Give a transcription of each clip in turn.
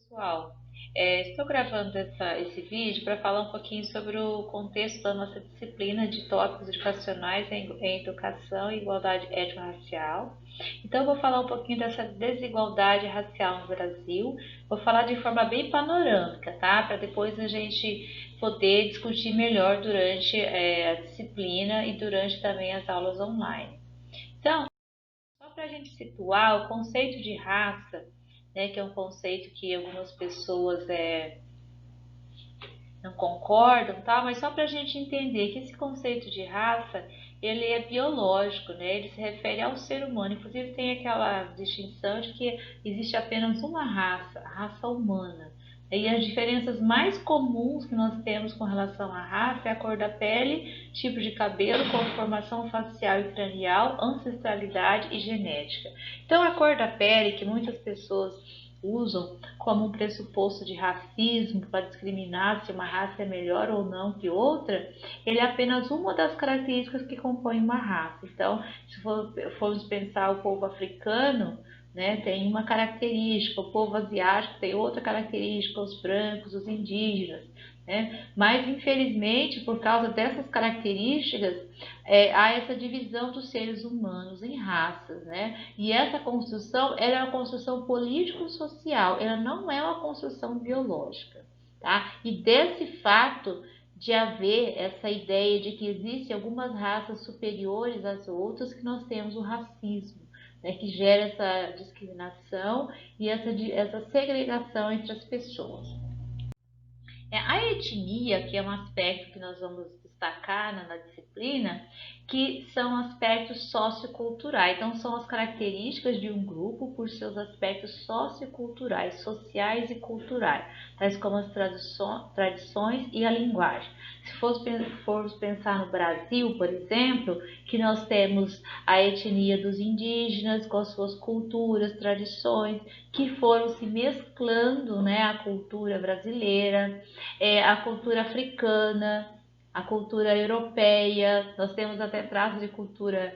pessoal, estou gravando esse vídeo para falar um pouquinho sobre o contexto da nossa disciplina de tópicos educacionais em educação e igualdade étnico-racial. Então, eu vou falar um pouquinho dessa desigualdade racial no Brasil, vou falar de forma bem panorâmica, tá? Para depois a gente poder discutir melhor durante a disciplina e durante também as aulas online. Então, só para a gente situar o conceito de raça, né, que é um conceito que algumas pessoas não concordam, tá? Mas só para a gente entender que esse conceito de raça ele é biológico, né? Ele se refere ao ser humano. Inclusive tem aquela distinção de que existe apenas uma raça, a raça humana. E as diferenças mais comuns que nós temos com relação à raça é a cor da pele, tipo de cabelo, conformação facial e cranial, ancestralidade e genética. Então, a cor da pele, que muitas pessoas usam como um pressuposto de racismo para discriminar se uma raça é melhor ou não que outra, ele é apenas uma das características que compõem uma raça. Então, se formos pensar o povo africano, né, tem uma característica, o povo asiático tem outra característica, os brancos, os indígenas. Né? Mas, infelizmente, por causa dessas características, há essa divisão dos seres humanos em raças. Né? E essa construção ela é uma construção político-social, ela não é uma construção biológica. Tá? E desse fato de haver essa ideia de que existem algumas raças superiores às outras, que nós temos o racismo, né, que gera essa discriminação e essa segregação entre as pessoas. A etnia, que é um aspecto que nós vamos destacar na disciplina, que são aspectos socioculturais. Então, são as características de um grupo por seus aspectos socioculturais, sociais e culturais, tais como as tradições e a linguagem. Se formos pensar no Brasil, por exemplo, que nós temos a etnia dos indígenas com as suas culturas, tradições, que foram se mesclando, né, à cultura brasileira, a cultura africana, a cultura europeia, nós temos até traços de cultura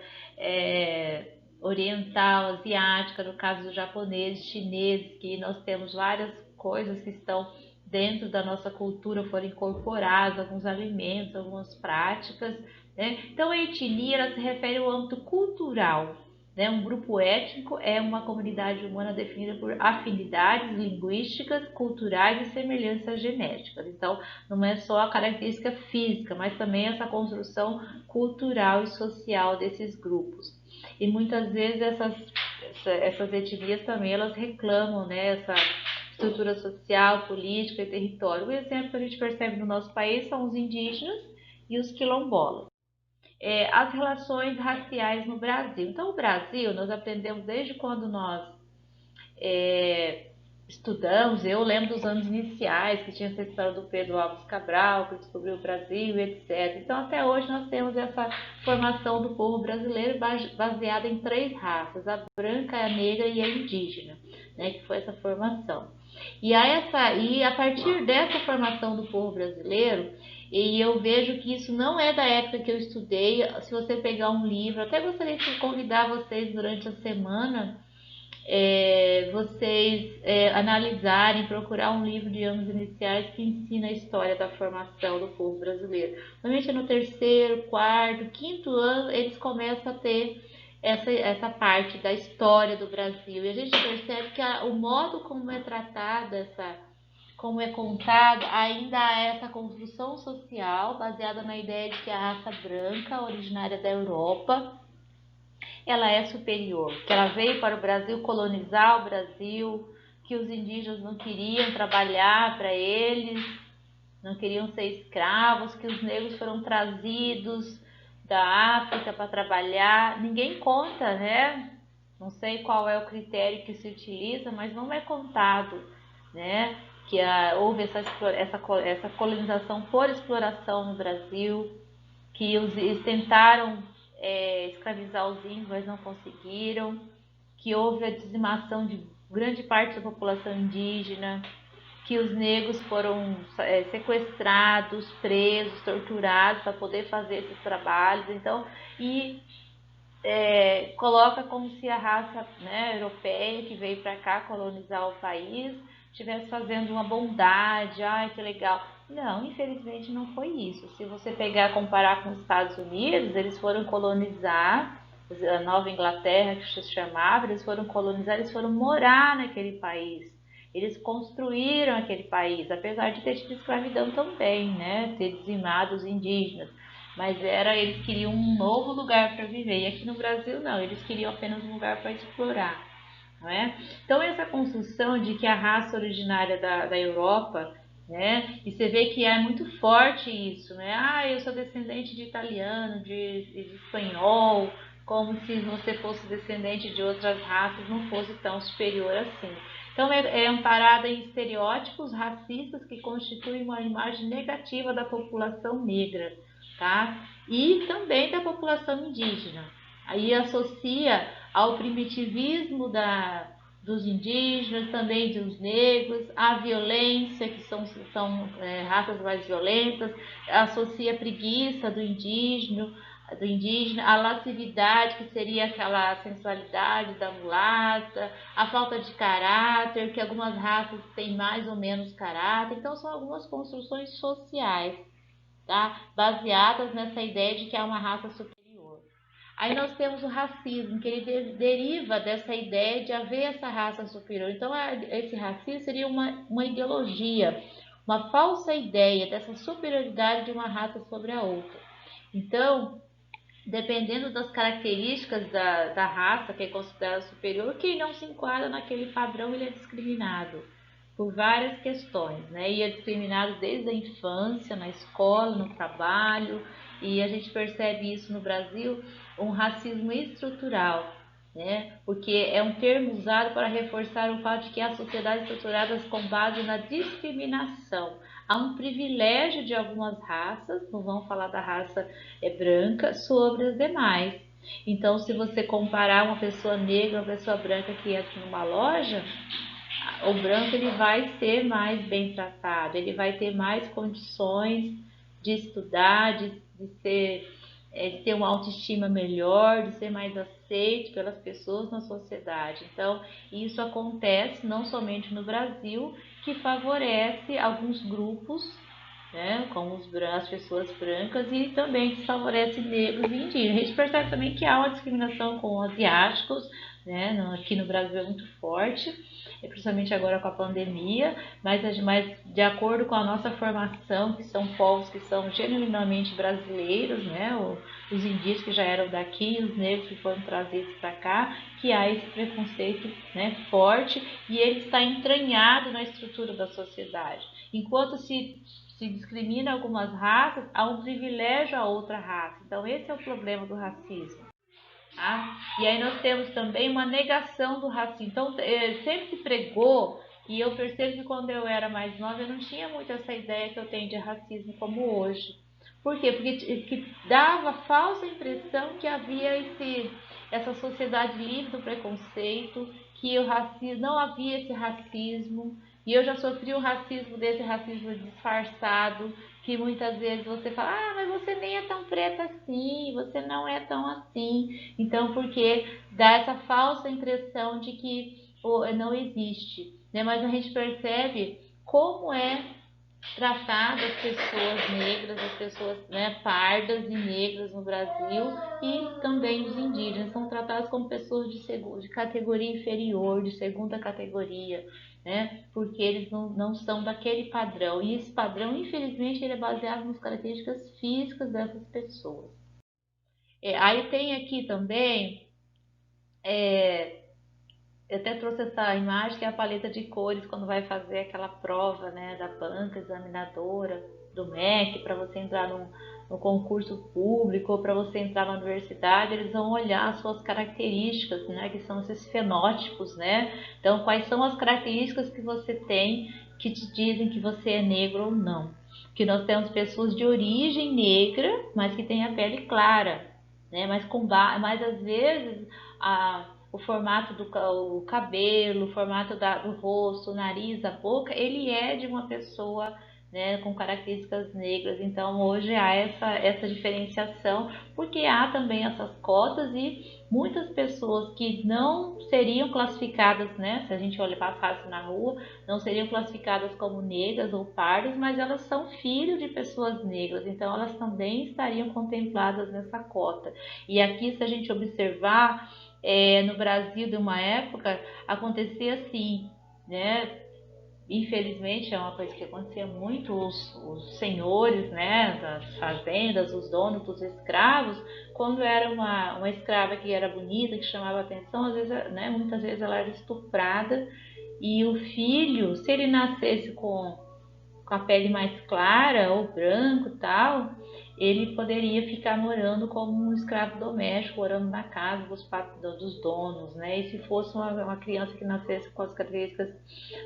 oriental, asiática, no caso dos japoneses, chineses, que nós temos várias coisas que estão dentro da nossa cultura, foram incorporadas, alguns alimentos, algumas práticas. Né? Então, a etnia ela se refere ao âmbito cultural. Né? Um grupo étnico é uma comunidade humana definida por afinidades linguísticas, culturais e semelhanças genéticas. Então, não é só a característica física, mas também essa construção cultural e social desses grupos. E muitas vezes essas etnias também elas reclamam, né, essa estrutura social, política e território. O exemplo que a gente percebe no nosso país são os indígenas e os quilombolas. As relações raciais no Brasil. Então, o Brasil, nós aprendemos desde quando nós estudamos, eu lembro dos anos iniciais, que tinha essa história do Pedro Álvares Cabral, que descobriu o Brasil, etc. Então, até hoje, nós temos essa formação do povo brasileiro baseada em 3 raças, a branca, a negra e a indígena, né, que foi essa formação. E a partir dessa formação do povo brasileiro, e eu vejo que isso não é da época que eu estudei. Se você pegar um livro, até gostaria de convidar vocês durante a semana, vocês analisarem, procurar um livro de anos iniciais que ensina a história da formação do povo brasileiro. Normalmente no terceiro, quarto, quinto ano, eles começam a ter essa parte da história do Brasil. E a gente percebe que o modo como é tratada como é contada, ainda há essa construção social baseada na ideia de que a raça branca, originária da Europa, ela é superior, que ela veio para o Brasil colonizar o Brasil, que os indígenas não queriam trabalhar para eles, não queriam ser escravos, que os negros foram trazidos da África para trabalhar. Ninguém conta, né? Não sei qual é o critério que se utiliza, mas não é contado, né? Que houve essa colonização por exploração no Brasil, que eles tentaram escravizar os índios, mas não conseguiram, que houve a dizimação de grande parte da população indígena, que os negros foram sequestrados, presos, torturados para poder fazer esses trabalhos. Então, coloca como se a raça, né, europeia que veio para cá colonizar o país estivesse fazendo uma bondade, ai que legal. Não, infelizmente não foi isso. Se você pegar comparar com os Estados Unidos, eles foram colonizar a Nova Inglaterra, que se chamava, eles foram colonizar, eles foram morar naquele país. Eles construíram aquele país, apesar de ter tido escravidão também, né? Ter dizimado os indígenas. Mas eles queriam um novo lugar para viver. E aqui no Brasil não, eles queriam apenas um lugar para explorar. Não é? Então essa construção de que a raça originária da Europa, né? E você vê que é muito forte isso, né? Ah, eu sou descendente de italiano, de espanhol, como se você fosse descendente de outras raças, não fosse tão superior assim. Então é amparada em estereótipos racistas que constituem uma imagem negativa da população negra, tá? E também da população indígena. Aí associa ao primitivismo dos indígenas, também dos negros, à violência, que são raças mais violentas, associa a preguiça do indígena, a lascividade, que seria aquela sensualidade da mulata, a falta de caráter, que algumas raças têm mais ou menos caráter. Então, são algumas construções sociais, tá? Baseadas nessa ideia de que é uma raça superior. Aí nós temos o racismo, que ele deriva dessa ideia de haver essa raça superior. Então, esse racismo seria uma ideologia, uma falsa ideia dessa superioridade de uma raça sobre a outra. Então, dependendo das características da raça que é considerada superior, quem não se enquadra naquele padrão, ele é discriminado por várias questões, né? E é discriminado desde a infância, na escola, no trabalho, e a gente percebe isso no Brasil, um racismo estrutural, né? Porque é um termo usado para reforçar o fato de que há sociedades estruturadas com base na discriminação. Há um privilégio de algumas raças, não vamos falar da raça branca, sobre as demais. Então, se você comparar uma pessoa negra, uma pessoa branca que entra numa loja, o branco ele vai ser mais bem tratado, ele vai ter mais condições de estudar, de ter uma autoestima melhor, de ser mais aceito pelas pessoas na sociedade. Então, isso acontece não somente no Brasil, que favorece alguns grupos, né, como as pessoas brancas, e também desfavorece negros e indígenas. A gente percebe também que há uma discriminação com asiáticos, né, aqui no Brasil é muito forte, principalmente agora com a pandemia, mas de acordo com a nossa formação, que são povos que são genuinamente brasileiros, né, os indígenas que já eram daqui, os negros que foram trazidos para cá, que há esse preconceito, né, forte, e ele está entranhado na estrutura da sociedade. Enquanto se discrimina algumas raças, há um privilégio a outra raça. Então esse é o problema do racismo. Tá? E aí nós temos também uma negação do racismo. Então, sempre se pregou, e eu percebo que quando eu era mais nova, eu não tinha muito essa ideia que eu tenho de racismo como hoje. Por quê? Porque que dava falsa impressão que havia essa sociedade livre do preconceito, que o racismo, não havia esse racismo, e eu já sofri o racismo desse racismo disfarçado, que muitas vezes você fala, ah, mas você nem é tão preta assim, você não é tão assim. Então, porque dá essa falsa impressão de que não existe, né? Mas a gente percebe como é tratada as pessoas negras, as pessoas, né, pardas e negras no Brasil, e também os indígenas são tratados como pessoas de categoria inferior, de segunda categoria, né, porque eles não são daquele padrão, e esse padrão, infelizmente, ele é baseado nas características físicas dessas pessoas. Aí tem aqui também, eu até trouxe essa imagem, que é a paleta de cores, quando vai fazer aquela prova, né, da banca examinadora, do MEC, para você entrar no concurso público, ou para você entrar na universidade, eles vão olhar as suas características, né, que são esses fenótipos, né? Então, quais são as características que você tem que te dizem que você é negro ou não? Que nós temos pessoas de origem negra, mas que têm a pele clara, né? Mas às vezes o formato do cabelo, o formato do rosto, o nariz, a boca, ele é de uma pessoa né, com características negras. Então hoje há essa diferenciação, porque há também essas cotas e muitas pessoas que não seriam classificadas, né, se a gente olhar passasse na rua, não seriam classificadas como negras ou pardas, mas elas são filhos de pessoas negras, então elas também estariam contempladas nessa cota. E aqui, se a gente observar, no Brasil de uma época acontecia assim, né? Infelizmente é uma coisa que acontecia muito, os senhores, né, das fazendas, os donos dos escravos, quando era uma escrava que era bonita, que chamava atenção, às vezes, né, muitas vezes ela era estuprada e o filho, se ele nascesse com a pele mais clara ou branco e tal, ele poderia ficar morando como um escravo doméstico, morando na casa dos donos, né? E se fosse uma criança que nascesse com as características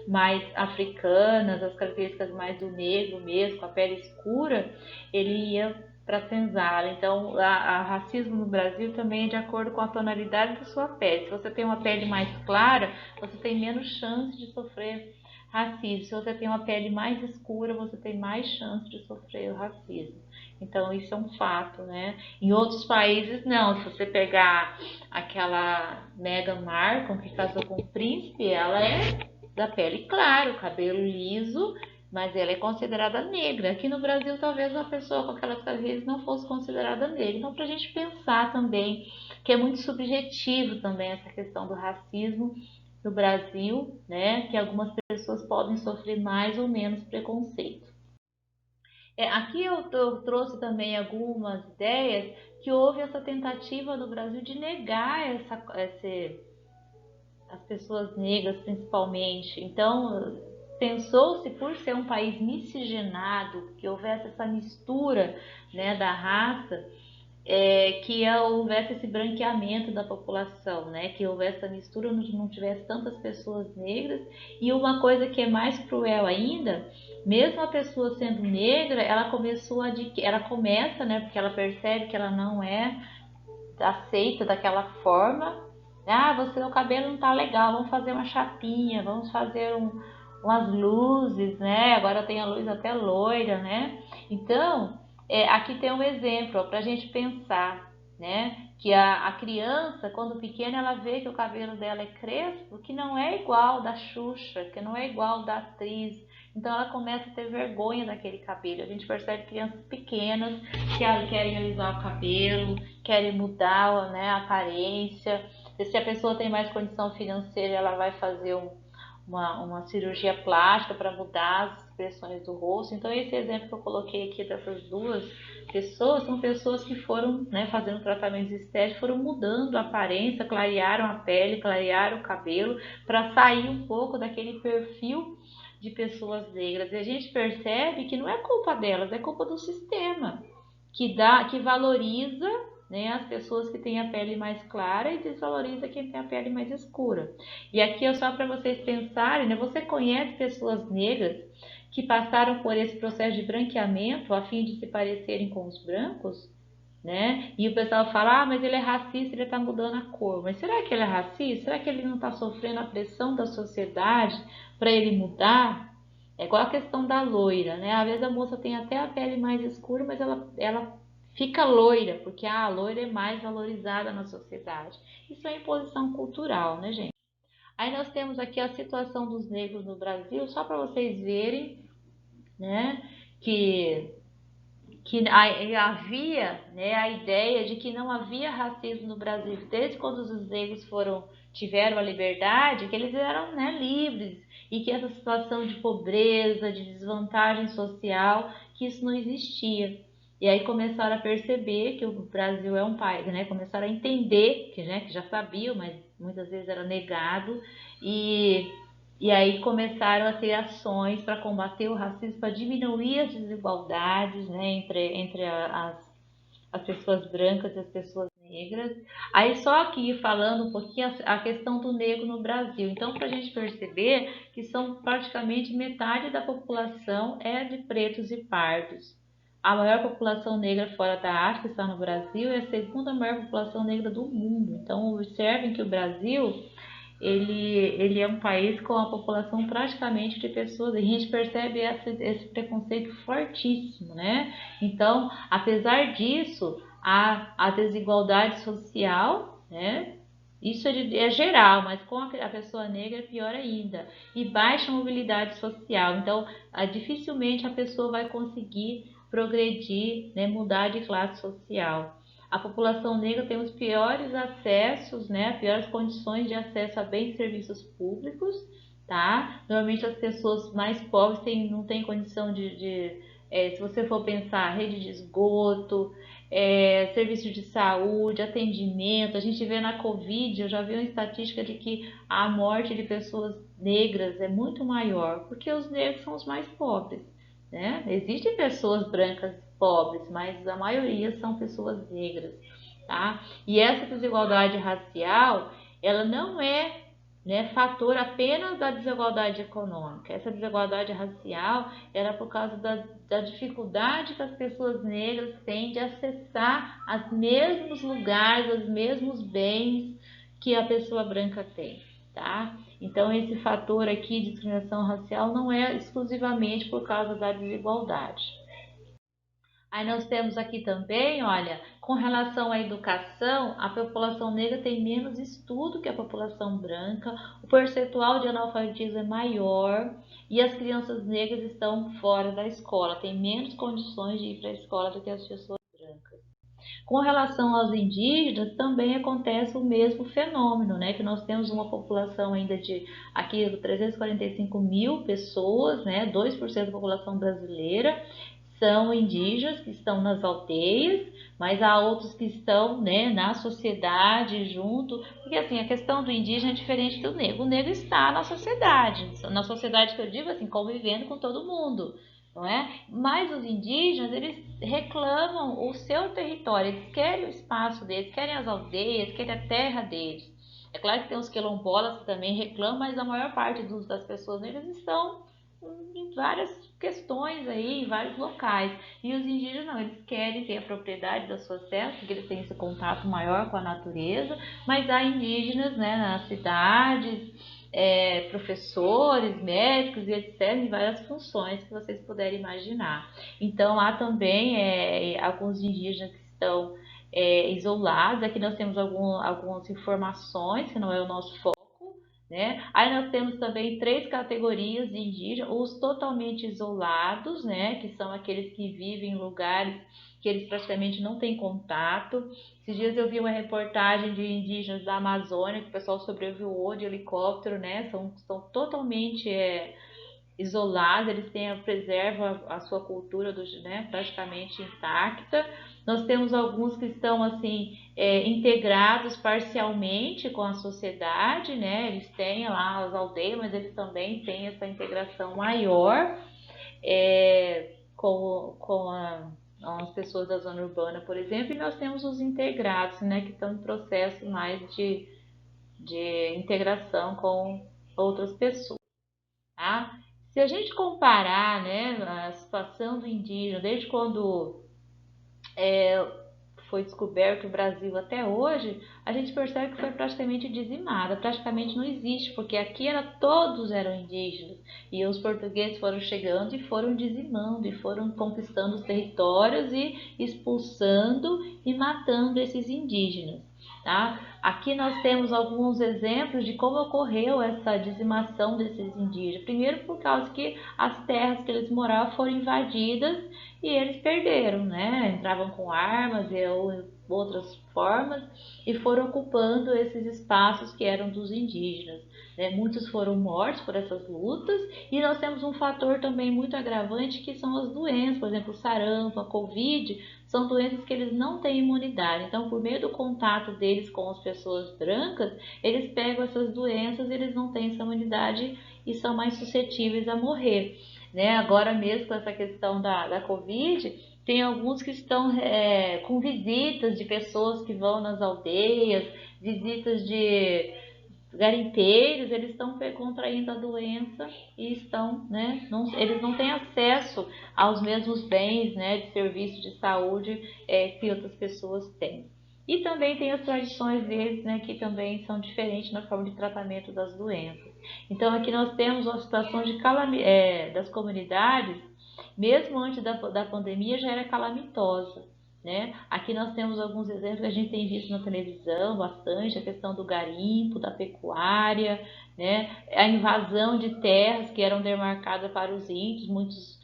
mais africanas, as características mais do negro mesmo, com a pele escura, ele ia para a senzala. Então, o racismo no Brasil também é de acordo com a tonalidade da sua pele. Se você tem uma pele mais clara, você tem menos chance de sofrer racismo. Se você tem uma pele mais escura, você tem mais chance de sofrer o racismo. Então, isso é um fato, né? Em outros países, não. Se você pegar aquela Meghan Markle, que casou com o príncipe, ela é da pele clara, o cabelo liso, mas ela é considerada negra. Aqui no Brasil, talvez uma pessoa com aquelas características não fosse considerada negra. Então, para a gente pensar também, que é muito subjetivo também essa questão do racismo no Brasil, né? Que algumas pessoas podem sofrer mais ou menos preconceito. Aqui eu trouxe também algumas ideias que houve essa tentativa no Brasil de negar as pessoas negras principalmente. Então, pensou-se por ser um país miscigenado, que houvesse essa mistura, né, da raça, que houvesse esse branqueamento da população, né, que houvesse essa mistura, não tivesse tantas pessoas negras. E uma coisa que é mais cruel ainda, mesmo a pessoa sendo negra, ela começa, né, porque ela percebe que ela não é aceita daquela forma. Ah, você, o cabelo não tá legal, vamos fazer uma chapinha, vamos fazer umas luzes, né? Agora tem a luz até loira, né? Então, aqui tem um exemplo para a gente pensar, né? Que a criança, quando pequena, ela vê que o cabelo dela é crespo, que não é igual da Xuxa, que não é igual da atriz. Então ela começa a ter vergonha daquele cabelo. A gente percebe crianças pequenas que querem alisar o cabelo, querem mudar, né, a aparência. Se a pessoa tem mais condição financeira, ela vai fazer uma cirurgia plástica para mudar as expressões do rosto. Então, esse exemplo que eu coloquei aqui dessas duas pessoas são pessoas que foram, né, fazendo tratamentos estéticos, foram mudando a aparência, clarearam a pele, clarearam o cabelo, para sair um pouco daquele perfil de pessoas negras. E a gente percebe que não é culpa delas, é culpa do sistema, que valoriza, né, as pessoas que têm a pele mais clara e desvaloriza quem tem a pele mais escura. E aqui é só para vocês pensarem, né, você conhece pessoas negras que passaram por esse processo de branqueamento a fim de se parecerem com os brancos? Né? E o pessoal fala, mas ele é racista, ele está mudando a cor. Mas será que ele é racista? Será que ele não está sofrendo a pressão da sociedade para ele mudar? É igual a questão da loira, né? Às vezes a moça tem até a pele mais escura, mas ela fica loira, porque a loira é mais valorizada na sociedade. Isso é imposição cultural, né, gente? Aí nós temos aqui a situação dos negros no Brasil, só para vocês verem, né, que havia, né, a ideia de que não havia racismo no Brasil desde quando os negros tiveram a liberdade, que eles eram, né, livres, e que essa situação de pobreza, de desvantagem social, que isso não existia. E aí começaram a perceber que o Brasil é um país, né, começaram a entender que já sabiam, mas muitas vezes era negado, e e aí começaram a ter ações para combater o racismo, para diminuir as desigualdades, né, entre as pessoas brancas e as pessoas negras. Aí só aqui falando um pouquinho a questão do negro no Brasil. Então, para a gente perceber que são praticamente metade da população é de pretos e pardos. A maior população negra fora da África está no Brasil, é a segunda maior população negra do mundo. Então, observem que o Brasil ele é um país com a população praticamente de pessoas, e a gente percebe esse preconceito fortíssimo, né? Então, apesar disso, a desigualdade social, né? Isso é geral, mas com a pessoa negra é pior ainda. E baixa mobilidade social. Então, dificilmente a pessoa vai conseguir progredir, né, mudar de classe social. A população negra tem os piores acessos, né, piores condições de acesso a bens e serviços públicos, tá? Normalmente as pessoas mais pobres não têm condição se você for pensar, rede de esgoto, serviço de saúde, atendimento. A gente vê na Covid, eu já vi uma estatística de que a morte de pessoas negras é muito maior, porque os negros são os mais pobres, né? Existem pessoas brancas pobres, mas a maioria são pessoas negras, tá? E essa desigualdade racial, ela não é, né, fator apenas da desigualdade econômica. Essa desigualdade racial era por causa da dificuldade que as pessoas negras têm de acessar os mesmos lugares, os mesmos bens que a pessoa branca tem, tá? Então esse fator aqui de discriminação racial não é exclusivamente por causa da desigualdade. Aí nós temos aqui também, olha, com relação à educação, a população negra tem menos estudo que a população branca, o percentual de analfabetismo é maior e as crianças negras estão fora da escola, têm menos condições de ir para a escola do que as pessoas brancas. Com relação aos indígenas, também acontece o mesmo fenômeno, né? Que nós temos uma população ainda de aqui 345 mil pessoas, né? 2% da população brasileira são indígenas que estão nas aldeias, mas há outros que estão, né, na sociedade junto, porque assim, a questão do indígena é diferente do negro. O negro está na sociedade que eu digo assim, convivendo com todo mundo, não é? Mas os indígenas, eles reclamam o seu território, eles querem o espaço deles, querem as aldeias, querem a terra deles. É claro que tem os quilombolas que também reclamam, mas a maior parte das pessoas negras estão em várias questões aí, em vários locais. E os indígenas não, eles querem ter a propriedade das suas terras, porque eles têm esse contato maior com a natureza, mas há indígenas, né, nas cidades, professores, médicos e etc., em várias funções que vocês puderem imaginar. Então há também alguns indígenas que estão isolados. Aqui nós temos algumas informações, que não é o nosso foco, né? Aí nós temos também três categorias de indígenas: os totalmente isolados, né, que são aqueles que vivem em lugares que eles praticamente não têm contato. Esses dias eu vi uma reportagem de indígenas da Amazônia que o pessoal sobrevoou de helicóptero, né? São totalmente isolados, eles preservam a sua cultura né, praticamente intacta. Nós temos alguns que estão assim integrados parcialmente com a sociedade, né? Eles têm lá as aldeias, mas eles também têm essa integração maior com as pessoas da zona urbana, por exemplo, e nós temos os integrados, né, que estão em processo mais de integração com outras pessoas. Tá? Se a gente comparar, né, a situação do indígena desde quando foi descoberto o Brasil até hoje, a gente percebe que foi praticamente dizimada, praticamente não existe, porque aqui todos eram indígenas e os portugueses foram chegando e foram dizimando e foram conquistando os territórios e expulsando e matando esses indígenas. Tá? Aqui nós temos alguns exemplos de como ocorreu essa dizimação desses indígenas. Primeiro, por causa que as terras que eles moravam foram invadidas e eles perderam, né? Entravam com armas ou outras formas e foram ocupando esses espaços que eram dos indígenas, né? Muitos foram mortos por essas lutas e nós temos um fator também muito agravante que são as doenças, por exemplo, o sarampo, a Covid, são doenças que eles não têm imunidade. Então, por meio do contato deles com as pessoas brancas, eles pegam essas doenças, eles não têm essa imunidade e são mais suscetíveis a morrer. Né? Agora mesmo com essa questão da Covid, tem alguns que estão com visitas de pessoas que vão nas aldeias, visitas de garimpeiros, eles estão contraindo a doença e estão, né, eles não têm acesso aos mesmos bens, né, de serviço de saúde que outras pessoas têm. E também tem as tradições deles, né, que também são diferentes na forma de tratamento das doenças. Então aqui nós temos uma situação de das comunidades, mesmo antes da pandemia já era calamitosa. Né? Aqui nós temos alguns exemplos que a gente tem visto na televisão bastante, a questão do garimpo, da pecuária, né? A invasão de terras que eram demarcadas para os índios, muitos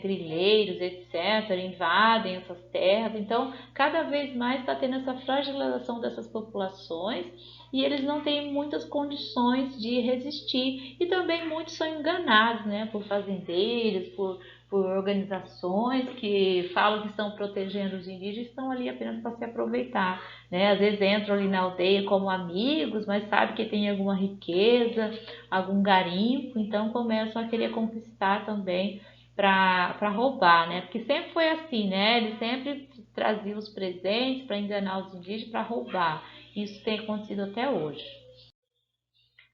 grileiros, etc., invadem essas terras. Então, cada vez mais está tendo essa fragilização dessas populações e eles não têm muitas condições de resistir. E também muitos são enganados, né, por fazendeiros, por organizações que falam que estão protegendo os indígenas e estão ali apenas para se aproveitar. Né? Às vezes entram ali na aldeia como amigos, mas sabe que tem alguma riqueza, algum garimpo, então começam a querer conquistar também para roubar, né? Porque sempre foi assim, né? Eles sempre traziam os presentes para enganar os indígenas, para roubar. Isso tem acontecido até hoje.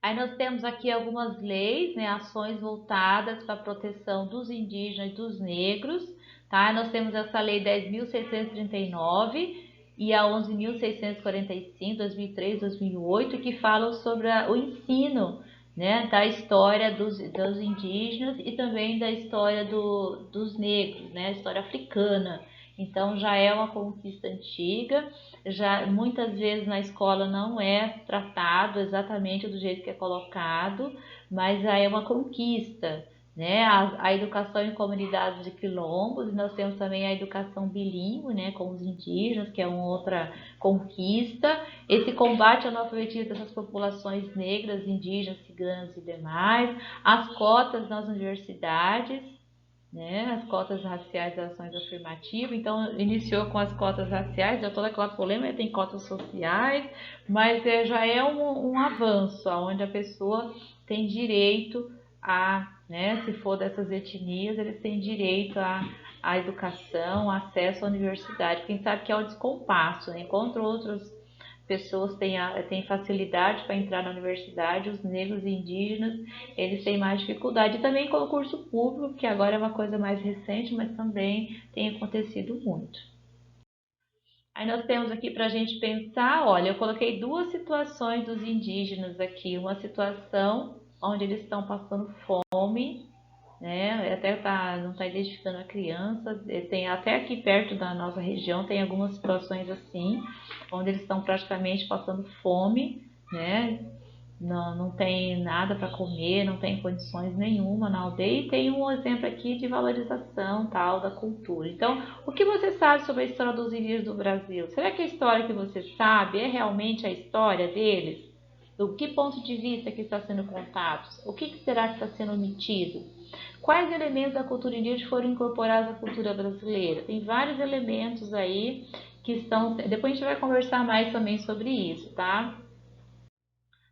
Aí nós temos aqui algumas leis, né, ações voltadas para a proteção dos indígenas e dos negros, tá? Nós temos essa lei 10.639 e a 11.645, 2003, 2008, que falam sobre o ensino, né, da história dos indígenas e também da história dos negros, né, a história africana. Então já é uma conquista antiga, já muitas vezes na escola não é tratado exatamente do jeito que é colocado, mas já é uma conquista, né? A educação em comunidades de quilombos, e nós temos também a educação bilíngue, né, com os indígenas, que é uma outra conquista. Esse combate ao analfabetismo dessas populações negras, indígenas, ciganas e demais, as cotas nas universidades, né, as cotas raciais das ações afirmativas. Então, iniciou com as cotas raciais, deu toda aquela polêmica, tem cotas sociais, mas já é um avanço, onde a pessoa tem direito a, né, se for dessas etnias, eles têm direito à educação, acesso à universidade. Quem sabe que é o descompasso, né? Enquanto outras pessoas têm facilidade para entrar na universidade, os negros e indígenas, eles têm mais dificuldade. E também concurso público, que agora é uma coisa mais recente, mas também tem acontecido muito. Aí nós temos aqui para a gente pensar, olha, eu coloquei duas situações dos indígenas aqui. Uma situação onde eles estão passando fome, né? Até não está identificando a criança. Tem até aqui perto da nossa região tem algumas situações assim, onde eles estão praticamente passando fome, né? Não tem nada para comer, não tem condições nenhuma na aldeia e tem um exemplo aqui de valorização tal da cultura. Então, o que você sabe sobre a história dos indígenas do Brasil? Será que a história que você sabe é realmente a história deles? Do que ponto de vista que está sendo contado? O que será que está sendo omitido? Quais elementos da cultura indígena foram incorporados à cultura brasileira? Tem vários elementos aí que estão. Depois a gente vai conversar mais também sobre isso, tá?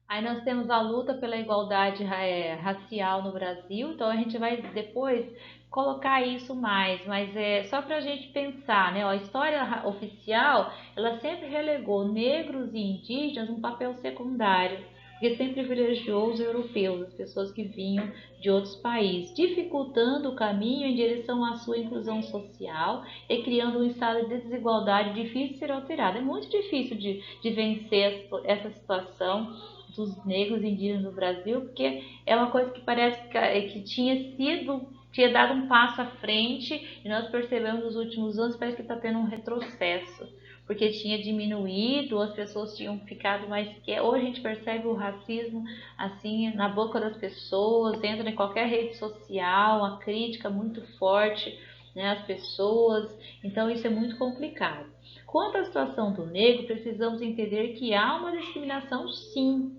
Aí nós temos a luta pela igualdade racial no Brasil, então a gente vai depois colocar isso mais, mas é só para a gente pensar, né? A história oficial, ela sempre relegou negros e indígenas um papel secundário, porque sempre privilegiou os europeus, as pessoas que vinham de outros países, dificultando o caminho em direção à sua inclusão social e criando um estado de desigualdade difícil de ser alterado. É muito difícil de vencer essa situação dos negros indígenas no Brasil, porque é uma coisa que parece que tinha dado um passo à frente e nós percebemos nos últimos anos, parece que está tendo um retrocesso, porque tinha diminuído, as pessoas tinham ficado mais quietas. Hoje a gente percebe o racismo assim na boca das pessoas, entra em qualquer rede social, a crítica muito forte, né, às pessoas, então isso é muito complicado. Quanto à situação do negro, precisamos entender que há uma discriminação sim,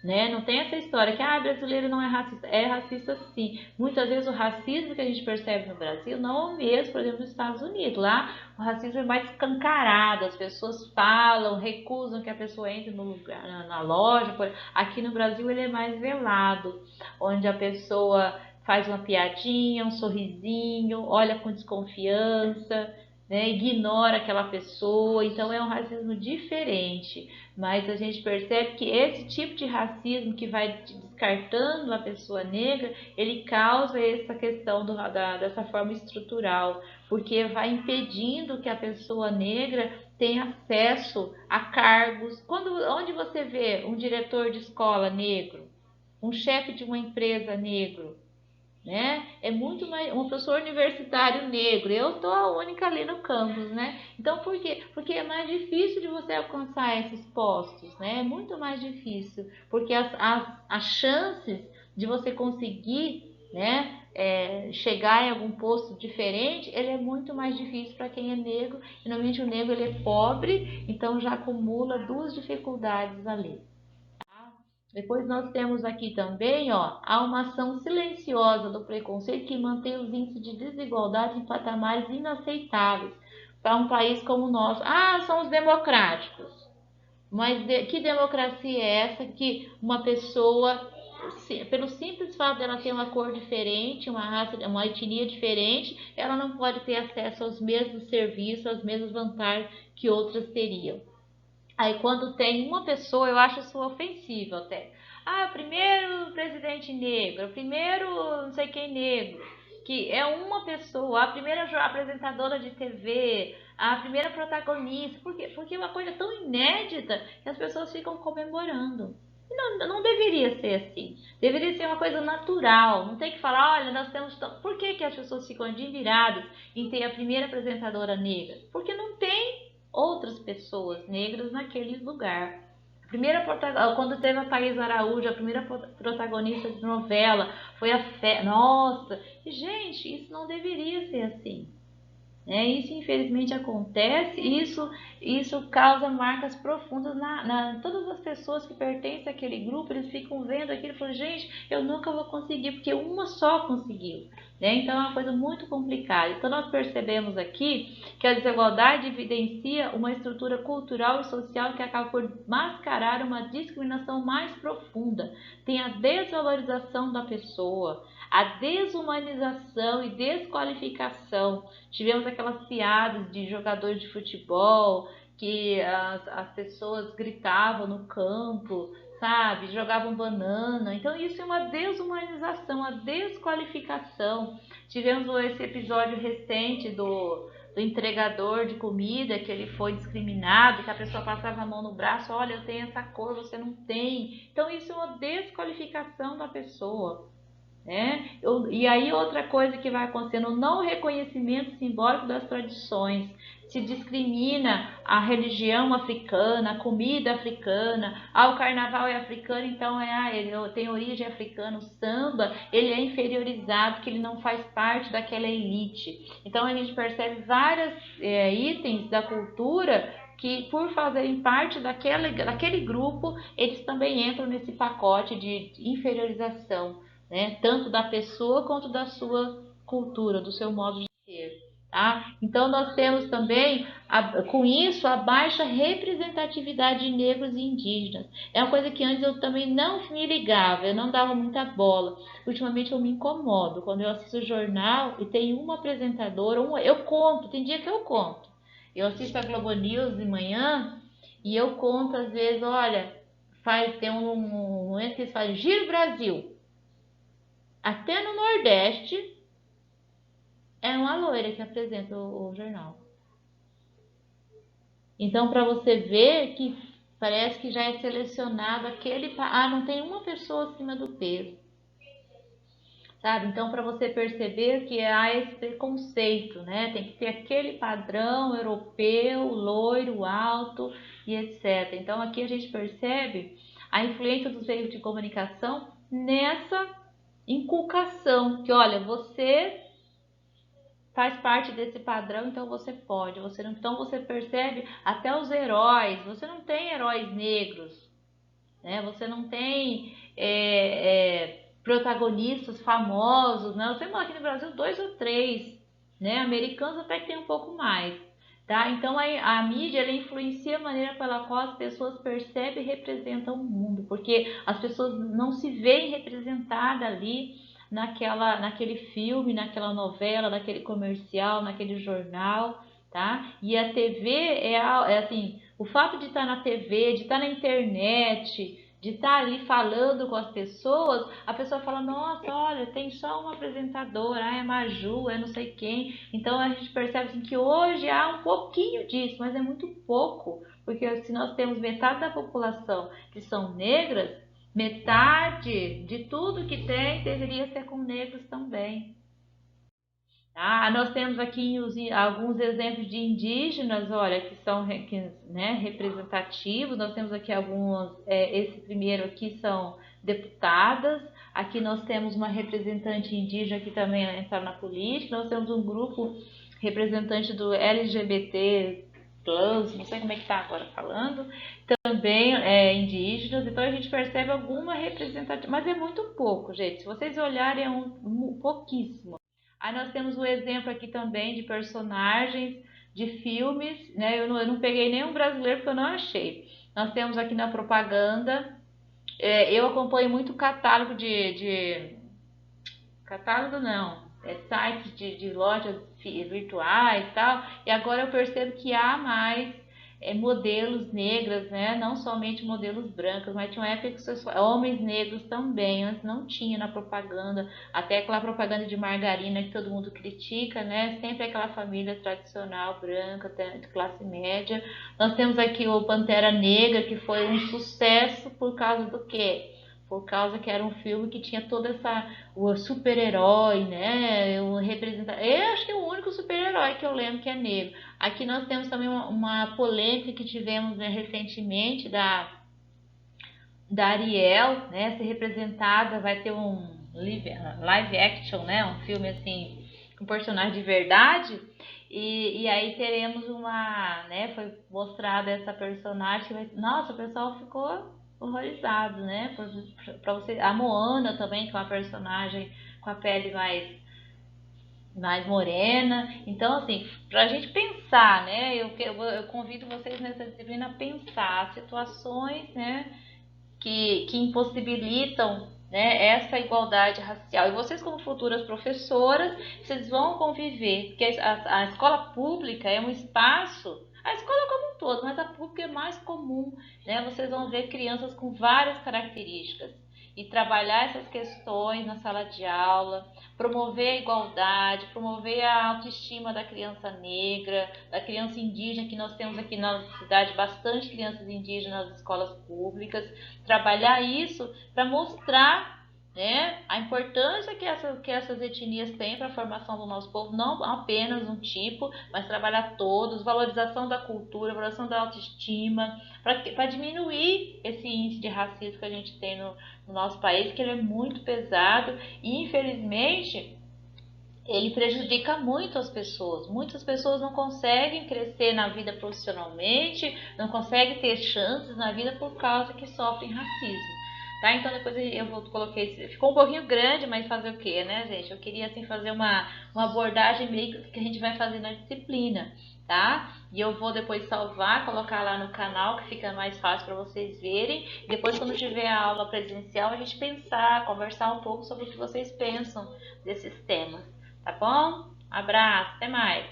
né? Não tem essa história que brasileiro não é racista sim. Muitas vezes o racismo que a gente percebe no Brasil não é o mesmo, por exemplo, nos Estados Unidos. Lá o racismo é mais escancarado, as pessoas falam, recusam que a pessoa entre no lugar, na loja. Aqui no Brasil ele é mais velado, onde a pessoa faz uma piadinha, um sorrisinho, olha com desconfiança, né? Ignora aquela pessoa, então é um racismo diferente. Mas a gente percebe que esse tipo de racismo que vai descartando a pessoa negra, ele causa essa questão dessa forma estrutural, porque vai impedindo que a pessoa negra tenha acesso a cargos. Onde você vê um diretor de escola negro, um chefe de uma empresa negro, né? É muito mais um professor universitário negro. Eu tô a única ali no campus, né? Então por quê? Porque é mais difícil de você alcançar esses postos, né? É muito mais difícil, porque as chances de você conseguir, né, chegar em algum posto diferente, ele é muito mais difícil para quem é negro. E, normalmente o negro ele é pobre, então já acumula duas dificuldades ali. Depois nós temos aqui também, ó, há uma ação silenciosa do preconceito que mantém os índices de desigualdade em patamares inaceitáveis para um país como o nosso. Ah, são os democráticos. Mas que democracia é essa que uma pessoa, pelo simples fato dela ter uma cor diferente, uma raça, uma etnia diferente, ela não pode ter acesso aos mesmos serviços, às mesmas vantagens que outras teriam? Aí quando tem uma pessoa, eu acho isso ofensivo até. Ah, o primeiro presidente negro, o primeiro não sei quem negro, que é uma pessoa, a primeira apresentadora de TV, a primeira protagonista. Por quê? Porque é uma coisa tão inédita que as pessoas ficam comemorando. E não deveria ser assim. Deveria ser uma coisa natural. Não tem que falar, olha, nós temos. Por que, que as pessoas ficam admiradas em ter a primeira apresentadora negra? Porque não tem outras pessoas negras naquele lugar. Quando teve a Thaís Araújo, a primeira protagonista de novela, foi a Fé. Nossa, gente, isso não deveria ser assim. Isso infelizmente acontece e isso causa marcas profundas em todas as pessoas que pertencem àquele grupo. Eles ficam vendo aquilo e falam, gente, eu nunca vou conseguir, porque uma só conseguiu. Então é uma coisa muito complicada. Então nós percebemos aqui que a desigualdade evidencia uma estrutura cultural e social que acaba por mascarar uma discriminação mais profunda. Tem a desvalorização da pessoa, a desumanização e desqualificação. Tivemos aquelas piadas de jogadores de futebol que as pessoas gritavam no campo, sabe? Jogavam banana. Então isso é uma desumanização, uma desqualificação. Tivemos esse episódio recente do entregador de comida, que ele foi discriminado, que a pessoa passava a mão no braço, olha, eu tenho essa cor, você não tem. Então isso é uma desqualificação da pessoa. E aí outra coisa que vai acontecendo, o não reconhecimento simbólico das tradições. Se discrimina a religião africana, a comida africana, o carnaval é africano, então ele tem origem africana, o samba ele é inferiorizado, que ele não faz parte daquela elite. Então a gente percebe vários itens da cultura que por fazerem parte daquele grupo, eles também entram nesse pacote de inferiorização. Tanto da pessoa quanto da sua cultura, do seu modo de ser. Tá? Então nós temos também, com isso, a baixa representatividade de negros e indígenas. É uma coisa que antes eu também não me ligava, eu não dava muita bola. Ultimamente eu me incomodo quando eu assisto o jornal e tem uma apresentadora, eu conto, tem dia que eu conto. Eu assisto a Globo News de manhã e eu conto às vezes, olha, tem um momento que eles fazem Giro Brasil. Até no Nordeste é uma loira que apresenta o jornal. Então, para você ver que parece que já é selecionado aquele... não tem uma pessoa acima do peso. Sabe? Então, para você perceber que há esse preconceito, né? Tem que ter aquele padrão europeu, loiro, alto e etc. Então, aqui a gente percebe a influência dos meios de comunicação nessa inculcação, que olha, você faz parte desse padrão, então você pode. Então você percebe até os heróis. Você não tem heróis negros, né? Você não tem protagonistas famosos, né? Você aqui no Brasil 2 ou 3, né? Americanos até que tem um pouco mais. Tá? Então a mídia ela influencia a maneira pela qual as pessoas percebem e representam o mundo, porque as pessoas não se veem representadas ali naquele filme, naquela novela, naquele comercial, naquele jornal, tá? E a TV assim, o fato de estar na TV, de estar na internet, de estar ali falando com as pessoas, a pessoa fala, nossa, olha, tem só uma apresentadora, é Maju, é não sei quem. Então a gente percebe assim, que hoje há um pouquinho disso, mas é muito pouco, porque se nós temos metade da população que são negras, metade de tudo que tem deveria ser com negros também. Ah, nós temos aqui alguns exemplos de indígenas, olha, que são né, representativos. Nós temos aqui alguns, esse primeiro aqui são deputadas. Aqui nós temos uma representante indígena que também entra na política. Nós temos um grupo representante do LGBT+, não sei como é que está agora falando, também indígenas. Então a gente percebe alguma representatividade, mas é muito pouco, gente. Se vocês olharem, é pouquíssimo. Aí nós temos o exemplo aqui também de personagens de filmes, né? Eu não peguei nenhum brasileiro porque eu não achei. Nós temos aqui na propaganda, eu acompanho muito catálogo catálogo não, sites de lojas virtuais e tal, e agora eu percebo que há mais modelos negras, né? Não somente modelos brancos, mas tinha uma época que homens negros também, antes não tinha na propaganda, até aquela propaganda de margarina que todo mundo critica, né? Sempre aquela família tradicional branca, de classe média. Nós temos aqui o Pantera Negra, que foi um sucesso por causa do quê? Por causa que era um filme que tinha toda essa o super-herói, né? Eu acho que é o único super-herói que eu lembro que é negro. Aqui nós temos também uma polêmica que tivemos, né, recentemente da Ariel, né, ser representada, vai ter um live action, né, um filme assim, com personagem de verdade, e aí teremos né, foi mostrada essa personagem, nossa, o pessoal ficou horrorizado, né, para você, a Moana também, que é uma personagem com a pele mais morena. Então, assim, para a gente pensar, né? Eu convido vocês nessa disciplina a pensar situações, né, que impossibilitam, né, essa igualdade racial. E vocês, como futuras professoras, vocês vão conviver, porque a escola pública é um espaço, a escola como um todo, mas a pública é mais comum, né? Vocês vão ver crianças com várias características e trabalhar essas questões na sala de aula, promover a igualdade, promover a autoestima da criança negra, da criança indígena, que nós temos aqui na cidade bastante crianças indígenas nas escolas públicas, trabalhar isso para mostrar, né, a importância que essas etnias têm para a formação do nosso povo, não apenas um tipo, mas trabalhar todos, valorização da cultura, valorização da autoestima, para diminuir esse índice de racismo que a gente tem no nosso país, que ele é muito pesado e infelizmente ele prejudica muito as pessoas. Muitas pessoas não conseguem crescer na vida profissionalmente, não conseguem ter chances na vida por causa que sofrem racismo. Tá? Então depois coloquei, ficou um pouquinho grande, mas fazer o quê, né, gente? Eu queria assim fazer uma abordagem meio que a gente vai fazer na disciplina, tá? E eu vou depois salvar, colocar lá no canal, que fica mais fácil para vocês verem. Depois, quando tiver a aula presencial, a gente pensar, conversar um pouco sobre o que vocês pensam desses temas. Tá bom? Abraço, até mais.